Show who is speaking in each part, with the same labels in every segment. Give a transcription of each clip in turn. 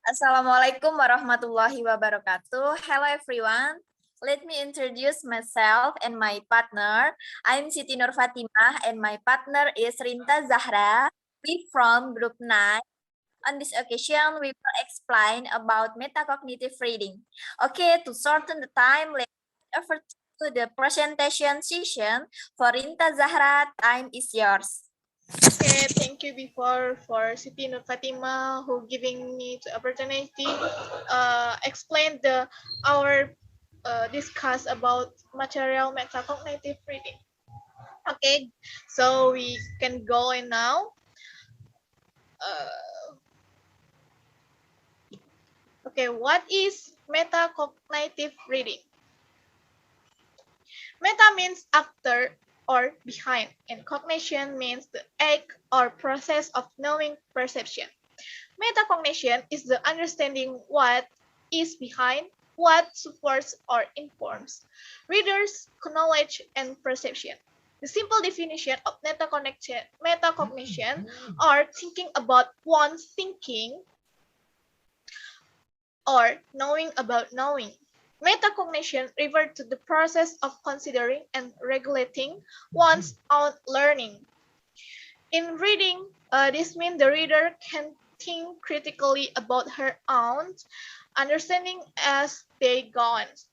Speaker 1: Assalamualaikum warahmatullahi wabarakatuh. Hello everyone. Let me introduce myself and my partner. I'm Siti Nur Fatimah and my partner is Rinta Zahra. We from group 9. On this occasion, we will explain about metacognitive reading. Okay, to shorten the time, let's over to the presentation session. For Rinta Zahra, time is yours.
Speaker 2: Okay, thank you before for Siti Nur Fatima who giving me the opportunity explain our discuss about material metacognitive reading. Okay, so we can go in now. Uh, okay, what is metacognitive reading? Meta means after or behind, and cognition means the act or process of knowing perception. Metacognition is the understanding what is behind, what supports or informs readers' knowledge and perception. The simple definition of metacognition are thinking about one's thinking or knowing about knowing. Metacognition refers to the process of considering and regulating one's own learning. In reading, this means the reader can think critically about her own understanding as they goes.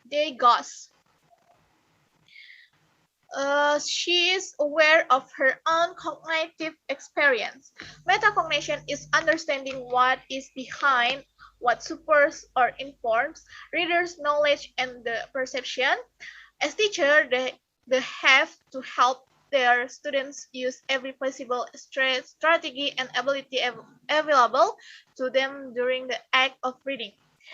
Speaker 2: She is aware of her own cognitive experience. Metacognition is understanding what is behind, what supports or informs readers' knowledge and the perception. As teacher, they have to help their students use every possible strategy and ability available to them during the act of reading.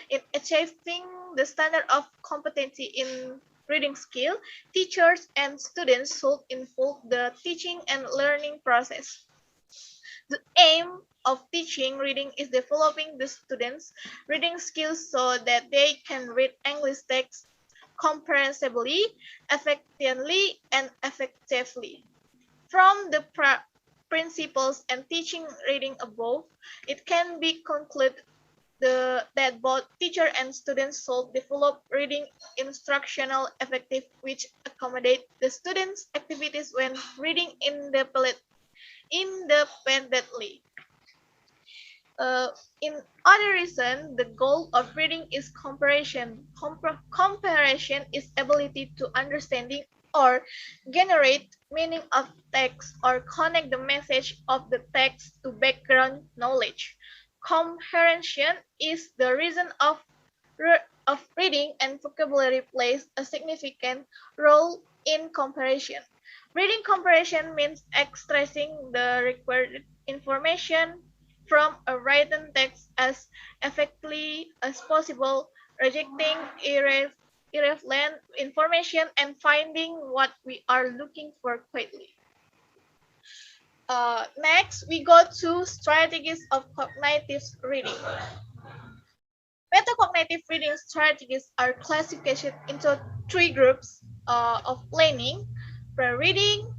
Speaker 2: In achieving the standard of competency in reading skill, teachers and students should involve the teaching and learning process. The aim of teaching reading is developing the students' reading skills so that they can read English text comprehensively, effectively, and effectively. From the principles and teaching reading above, it can be concluded that both teacher and students should develop reading instructional effective which accommodate the students' activities when reading independently. In other reason, the goal of reading is comparison. Comparison is ability to understanding or generate meaning of text or connect the message of the text to background knowledge. Comprehension is the reason of reading and vocabulary plays a significant role in comparison. Reading comparison means extracting the required information from a written text as effectively as possible, rejecting irrelevant information and finding what we are looking for quickly. Next, we go to strategies of cognitive reading. Metacognitive reading strategies are classified into three groups of planning, pre-reading,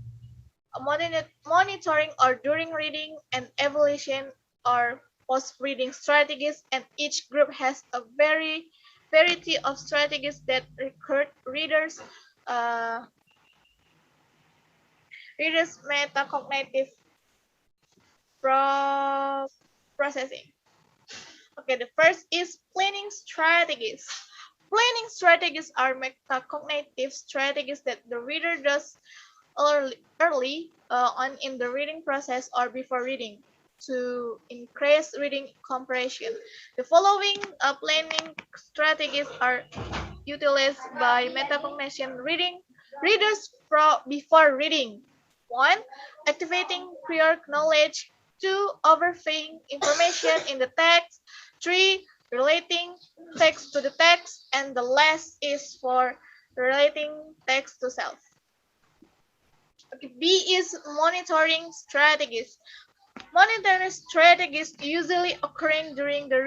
Speaker 2: monitoring or during reading, and evaluation or post-reading strategies, and each group has a variety of strategies that record readers metacognitive processing. Okay, the first is planning strategies. Planning strategies are metacognitive strategies that the reader does early on in the reading process or before reading to increase reading comprehension. The following planning strategies are utilized by metacognition readers before reading. 1. Activating prior knowledge. 2. Overflowing information in the text. 3. Relating text to the text. And the last is for relating text to self. Okay, B is monitoring strategies. Monitoring strategies usually occurring during the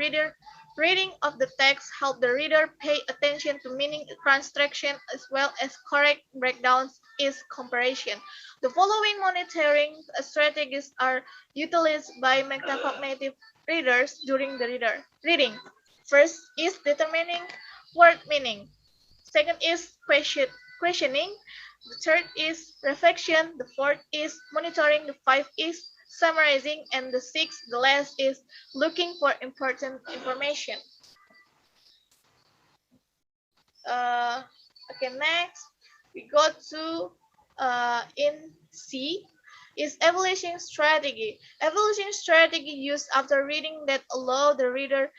Speaker 2: reading of the text help the reader pay attention to meaning construction as well as correct breakdowns is comparison. The following monitoring strategies are utilized by metacognitive readers during the reading. First is determining word meaning. Second is questioning. The third is reflection. The fourth is monitoring. The fifth is summarizing. And the sixth, the last, is looking for important information. Okay, next we go to in C is evaluation strategy. Evaluation strategy used after reading that allow the reader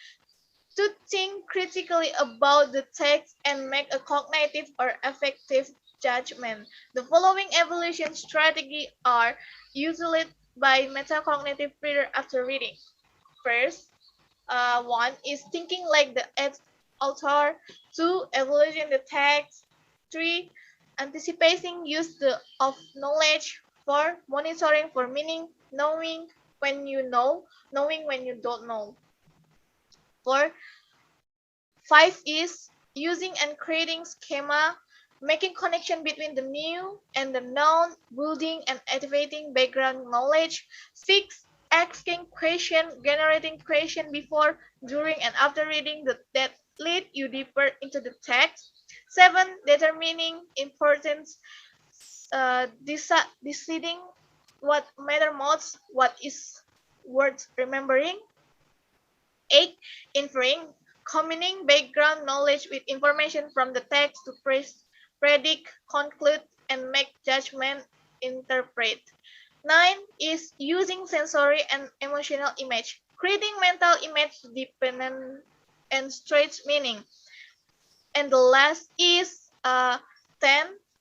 Speaker 2: to think critically about the text and make a cognitive or affective judgment. The following evaluation strategies are used by metacognitive reader after reading. First, one is thinking like the author. Two, evaluating the text. Three, anticipating use of knowledge. Four, monitoring for meaning, knowing when you know, knowing when you don't know. Four, five is using and creating schema, making connection between the new and the known, building and activating background knowledge. Six, asking question, generating question before, during, and after reading that lead you deeper into the text. Seven, determining importance, deciding what matter most, what is worth remembering. 8. Inferring, combining background knowledge with information from the text to predict, conclude, and make judgment, interpret. 9 is using sensory and emotional image, creating mental image dependent and stretch meaning. And the last is 10,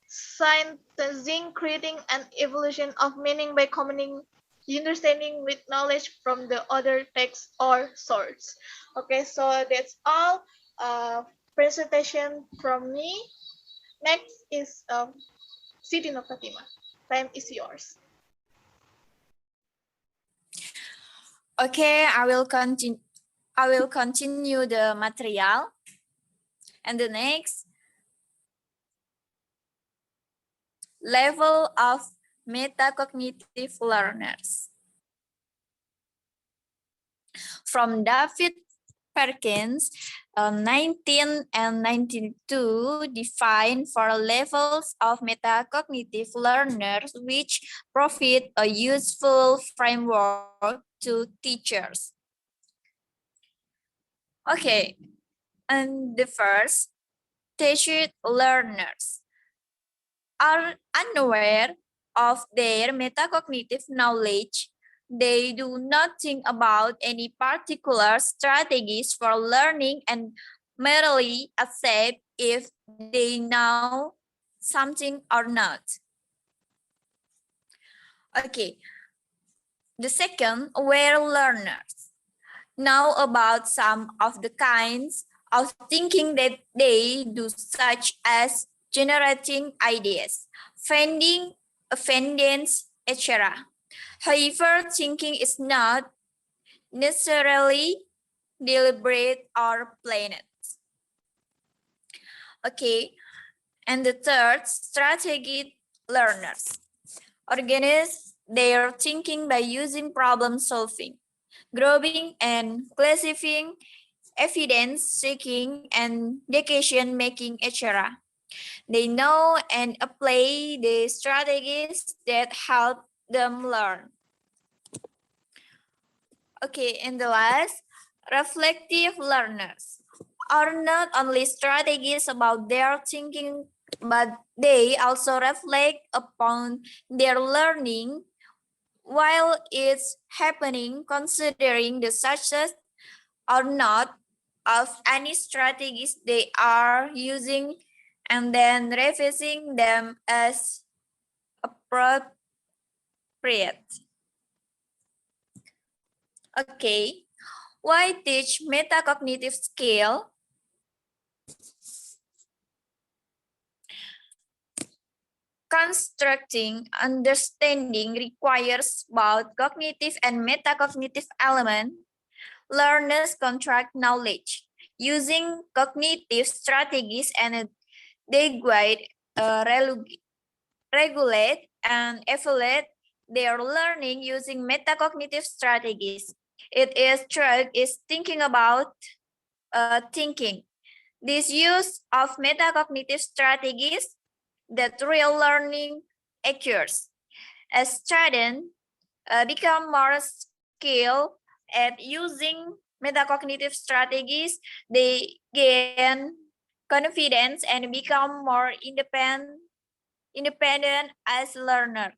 Speaker 2: synthesizing, creating an evolution of meaning by combining understanding with knowledge from the other text or source. Okay, so that's all presentation from me. Next is Siti Nur Fatima. Time is yours.
Speaker 1: Okay, I will continue the material. And the next, level of metacognitive learners. From David Perkins, 1992, define 4 levels of metacognitive learners which provide a useful framework to teachers. Okay, and the first, teaching learners are unaware of their metacognitive knowledge. They do not think about any particular strategies for learning and merely accept if they know something or not. Okay. The second, aware learners know about some of the kinds of thinking that they do, such as generating ideas, finding offenders, etc. However, thinking is not necessarily deliberate or planned. Okay, and the third, strategic learners organize their thinking by using problem solving, grouping and classifying, evidence seeking, and decision making, etc. They know and apply the strategies that help them learn. Okay, and the last, reflective learners are not only strategies about their thinking, but they also reflect upon their learning while it's happening, considering the success or not of any strategies they are using, and then revising them as appropriate. Okay, why teach metacognitive skill? Constructing understanding requires both cognitive and metacognitive elements. Learners contract knowledge using cognitive strategies, and they guide, regulate, and evaluate their learning using metacognitive strategies. It is track is thinking about thinking. This use of metacognitive strategies that real learning occurs. As students become more skilled at using metacognitive strategies, they gain confidence and become more independent as learner.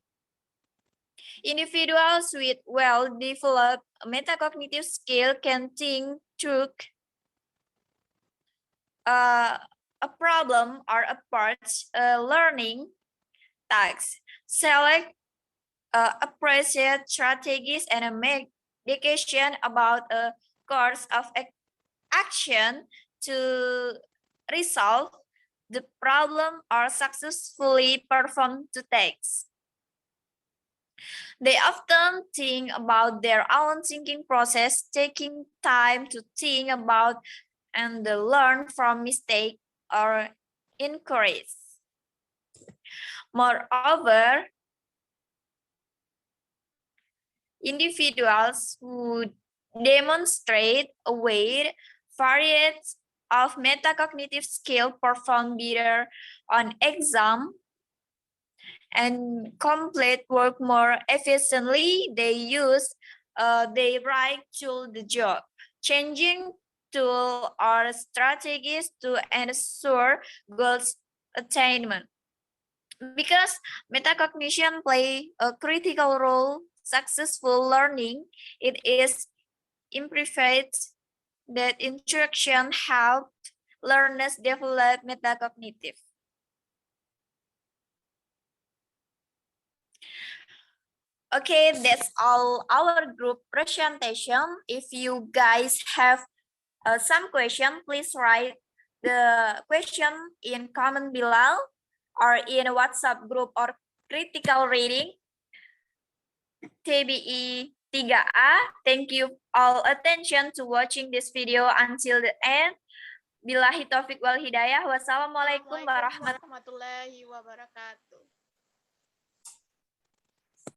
Speaker 1: Individuals with well-developed metacognitive skill can think through a problem or approach learning tasks, select appreciate strategies, and make decision about a course of action to resolve the problem or successfully perform the task. They often think about their own thinking process, taking time to think about and learn from mistake or inquiries. Moreover, individuals who demonstrate a wide variety of metacognitive skill perform better on exam and complete work more efficiently. They right to the job, changing tool or strategies to ensure goals attainment. Because metacognition play a critical role successful learning, it is improved that instruction help learners develop metacognitive. Okay, that's all our group presentation. If you guys have some question, please write the question in comment below or in WhatsApp group or critical reading TBE 3A. Thank you all attention to watching this video until the end. Billahi taufiq wal hidayah. Wassalamualaikum warahmatullahi
Speaker 2: warahmatullahi wabarakatuh.